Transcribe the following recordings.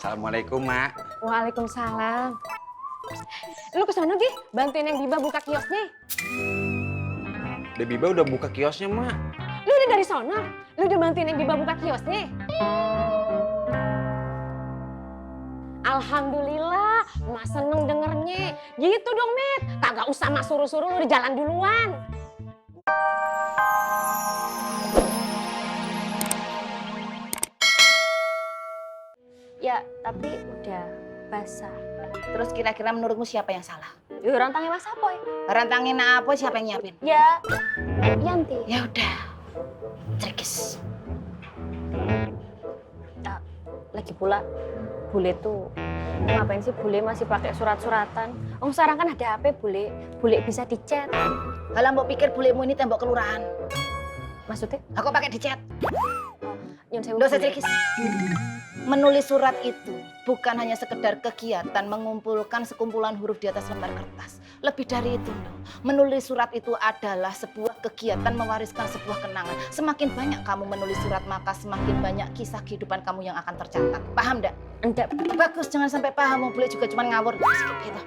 Assalamualaikum, Mak. Waalaikumsalam. Lu kesana Gi, bantuin yang Biba buka kiosnya. Biba udah buka kiosnya, Mak. Lu udah dari sana? Lu udah bantuin yang Biba buka kiosnya? Alhamdulillah, Mak seneng dengernya. Gitu dong, Mit. Kagak usah Mak suruh-suruh, lu di jalan duluan. Ya, tapi udah basah. Terus kira-kira menurutmu siapa yang salah? Ya rantangnya Mas Apoy. Rantangin apa siapa yang nyiapin? Ya, Yanti. Ya udah. Trikis. Ya, lagi pula bule tuh ngapain sih bule masih pakai surat-suratan? Sekarang kan ada HP bule bisa dicat. Halah mbok pikir bulemu ini tembok kelurahan. Maksudnya? Aku pakai dicat. Nyun sewu. Nggak usah trikis. Menulis surat itu bukan hanya sekedar kegiatan mengumpulkan sekumpulan huruf di atas lembar kertas. Lebih dari itu loh. Menulis surat itu adalah sebuah kegiatan mewariskan sebuah kenangan. Semakin banyak kamu menulis surat maka semakin banyak kisah kehidupan kamu yang akan tercatat. Paham enggak? Enggak. Bagus, jangan sampai paham. Boleh juga cuma ngawur sedikit gitu.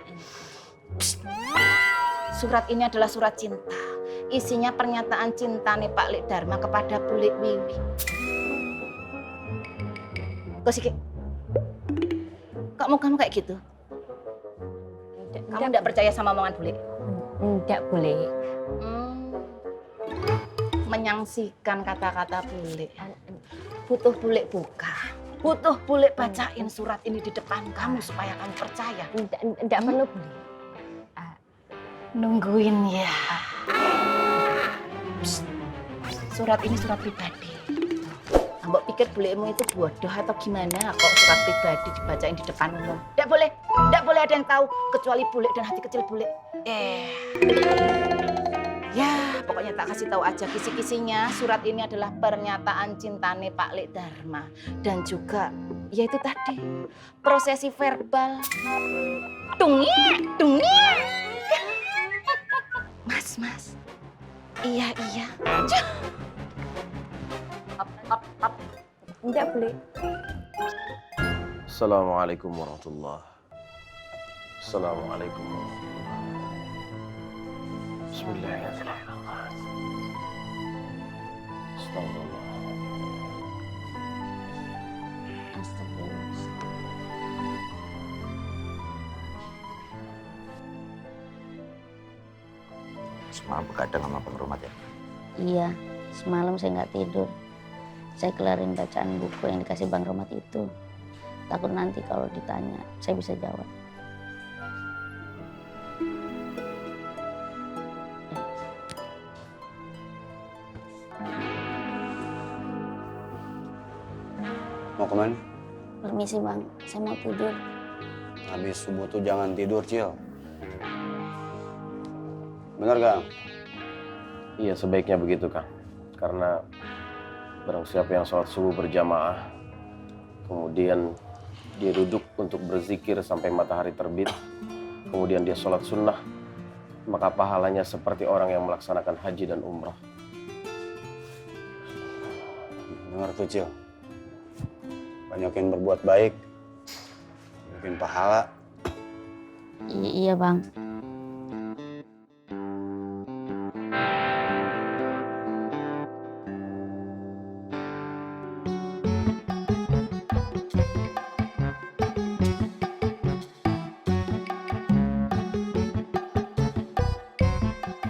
Surat ini adalah surat cinta. Isinya pernyataan cinta nih Pak Lek Dharma kepada Bu Lek Wiwi. Kok sih, kok kamu kayak gitu? Kamu enggak percaya sama omongan bule? Enggak boleh. Menyangsikan kata-kata bule. Butuh bule buka. Butuh bule bacain surat ini di depan kamu supaya kamu percaya. Enggak perlu boleh. Nungguin ya. Psst. Surat ini surat pribadi. Mbok pikir bulemu itu bodoh atau gimana kok surat pribadi dibacain di depan umum? Nggak boleh ada yang tahu kecuali bule dan hati kecil bule. Ya, pokoknya tak kasih tahu aja kisi-kisinya. Surat ini adalah pernyataan cintane Pak Lek Dharma dan juga yaitu tadi prosesi verbal. Tungnya. Mas. Iya. Enggak boleh. Assalamualaikum warahmatullahi. Assalamualaikum warahmatullahi. Bismillahirrahmanirrahim. Astagfirullah. Semalam begadang sama Bang Romat ya? Iya, semalam saya nggak tidur. Saya kelarin bacaan buku yang dikasih Bang Romat itu. Takut nanti kalau ditanya, saya bisa jawab. Mau kemana? Permisi Bang, saya mau tidur. Habis subuh tuh jangan tidur, Cil. Bener gak? Iya, sebaiknya begitu, Kang. Karena barang siapa yang sholat subuh berjamaah, kemudian dia duduk untuk berzikir sampai matahari terbit, kemudian dia sholat sunnah, maka pahalanya seperti orang yang melaksanakan haji dan umrah. Dengar tuh, Cil. Banyakin berbuat baik, banyakin pahala. Iya Bang.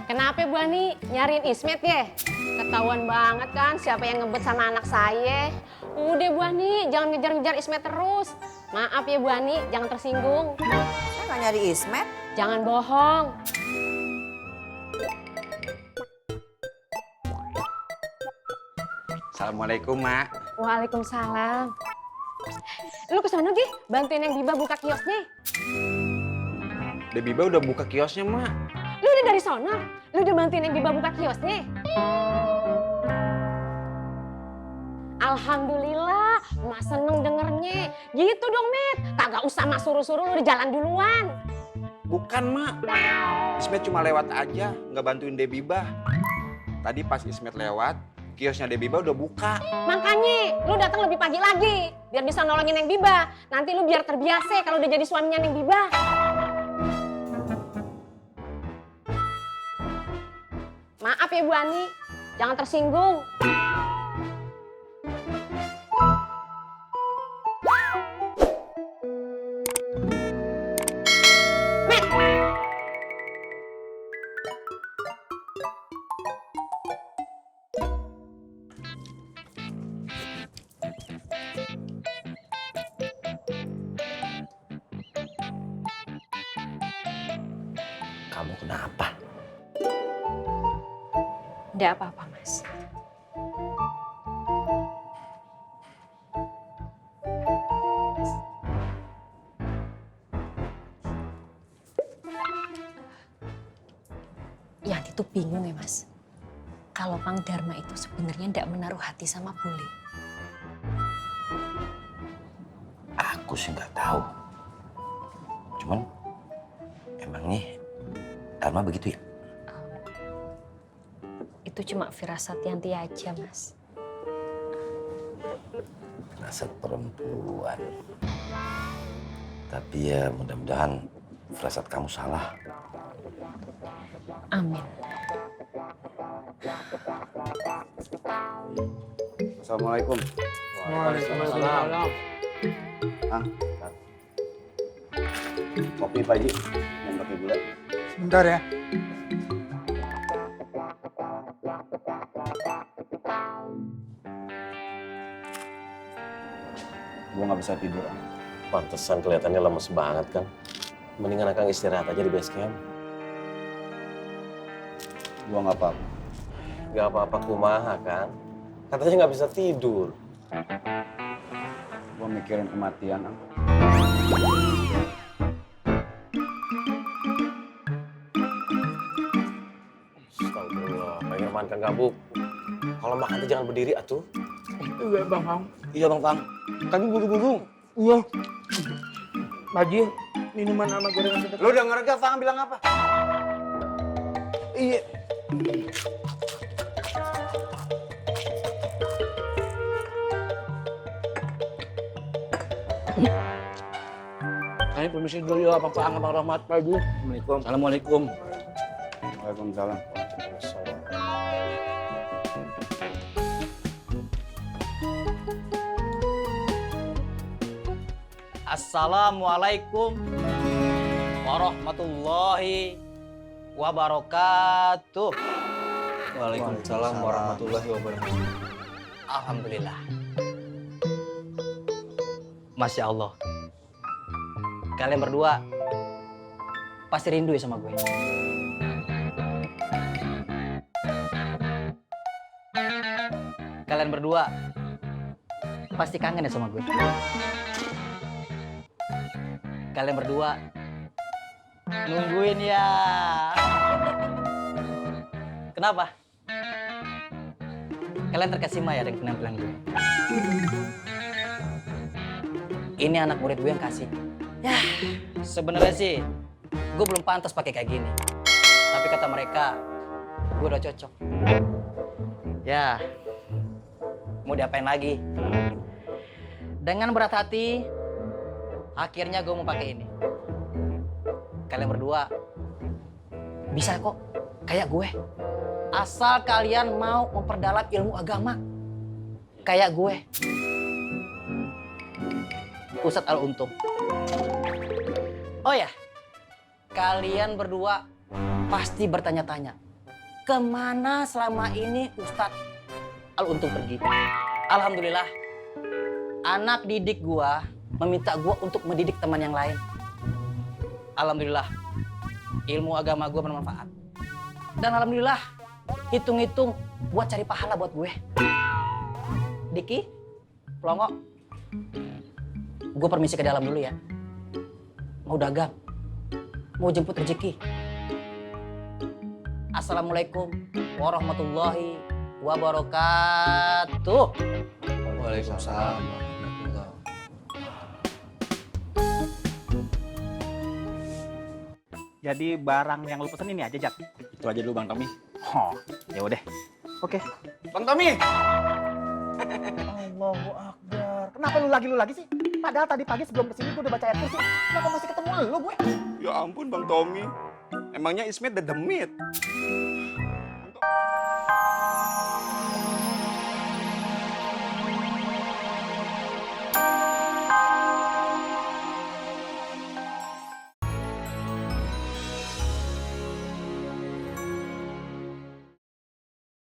Kenapa Bu Ani nyariin Ismet ya? Ketahuan banget kan siapa yang ngebet sama anak saya. Udah Bu Ani, jangan ngejar-ngejar Ismet terus. Maaf ya Bu Ani, jangan tersinggung. Saya nggak nyari Ismet. Jangan bohong. Assalamualaikum, Mak. Waalaikumsalam. Lu kesana Gi, bantuin yang Biba buka kiosnya. Biba udah buka kiosnya, Mak. Lu udah dari sana? Lu udah bantuin yang Biba buka kiosnya? Alhamdulillah, Mak seneng dengernya. Gitu dong, Mit. Kagak usah Mak suruh-suruh, lu di jalan duluan. Bukan, Mak. Ismet cuma lewat aja, nggak bantuin Biba. Tadi pas Ismet lewat, kiosnya Debiba udah buka. Makanya lu datang lebih pagi lagi biar bisa nolongin Neng Biba. Nanti lu biar terbiasa kalau udah jadi suaminya Neng Biba. Maaf ya Bu Ani, jangan tersinggung. Kamu kenapa? Nggak apa-apa, Mas. Yanti tuh bingung ya, Mas. Kalau Pang Dharma itu sebenarnya nggak menaruh hati sama Bule. Aku sih nggak tahu. Cuman emangnya Dharma begitu ya? Itu cuma firasat Yanti aja, Mas. Firasat perempuan. Tapi ya mudah-mudahan firasat kamu salah. Amin. Assalamualaikum. Waalaikumsalam. Kang. Kopi Pak Haji, yang pakai gula. Sebentar ya. Gua nggak bisa tidur. Pantesan kelihatannya lemes banget kan. Mendingan Akang istirahat aja di base camp. Gua nggak apa-apa. Gak apa-apa kumaha kan. Katanya nggak bisa tidur. Gua mikirin kematian, Ang. Astagfirullah, pengen makan Kang Gabuk. Kalau makan tuh jangan berdiri atuh. Iya Bang Pang. Iya Bang Pang. Tapi buru-buru. Iya. Haji, minuman sama gorengan sedikit. Lu denger gak Fang bilang apa? Iya. Saya permisi dulu ya Bang Pang, Bang Rahmat, Pak Haji. Assalamualaikum. Assalamualaikum. Waalaikumsalam. Assalamualaikum warahmatullahi wabarakatuh. Waalaikumsalam warahmatullahi wabarakatuh. Alhamdulillah. Masya Allah. Kalian berdua pasti rindu ya sama gue. Kalian berdua pasti kangen ya sama gue. Kalian berdua nungguin ya. Kenapa? Kalian terkesima ya dengan penampilan gue. Ini anak murid gue yang kasih. Ya, sebenarnya sih gue belum pantas pakai kayak gini. Tapi kata mereka, gue udah cocok. Ya, mau diapain lagi? Dengan berat hati, akhirnya gue mau pakai ini. Kalian berdua bisa kok kayak gue. Asal kalian mau memperdalam ilmu agama kayak gue. Ustadz Al-Untung. Oh ya, kalian berdua pasti bertanya-tanya, kemana selama ini Ustadz Al-Untung pergi? Alhamdulillah, anak didik gue meminta gue untuk mendidik teman yang lain. Alhamdulillah, ilmu agama gue bermanfaat. Dan alhamdulillah, hitung-hitung buat cari pahala buat gue. Diki, Pelongo, gue permisi ke dalam dulu ya. Mau dagang, mau jemput rezeki. Assalamualaikum warahmatullahi wabarakatuh. Waalaikumsalam. Jadi barang yang lu pesen ini aja, Jat? Itu aja dulu Bang Tommy. Oh, ya udah. Oke, Bang Tommy. Allahu Akbar. Kenapa lu lagi sih? Padahal tadi pagi sebelum kesini gue udah baca ayat kursi. Kenapa masih ketemu lu gue? Ya ampun Bang Tommy. Emangnya Ismet udah demit?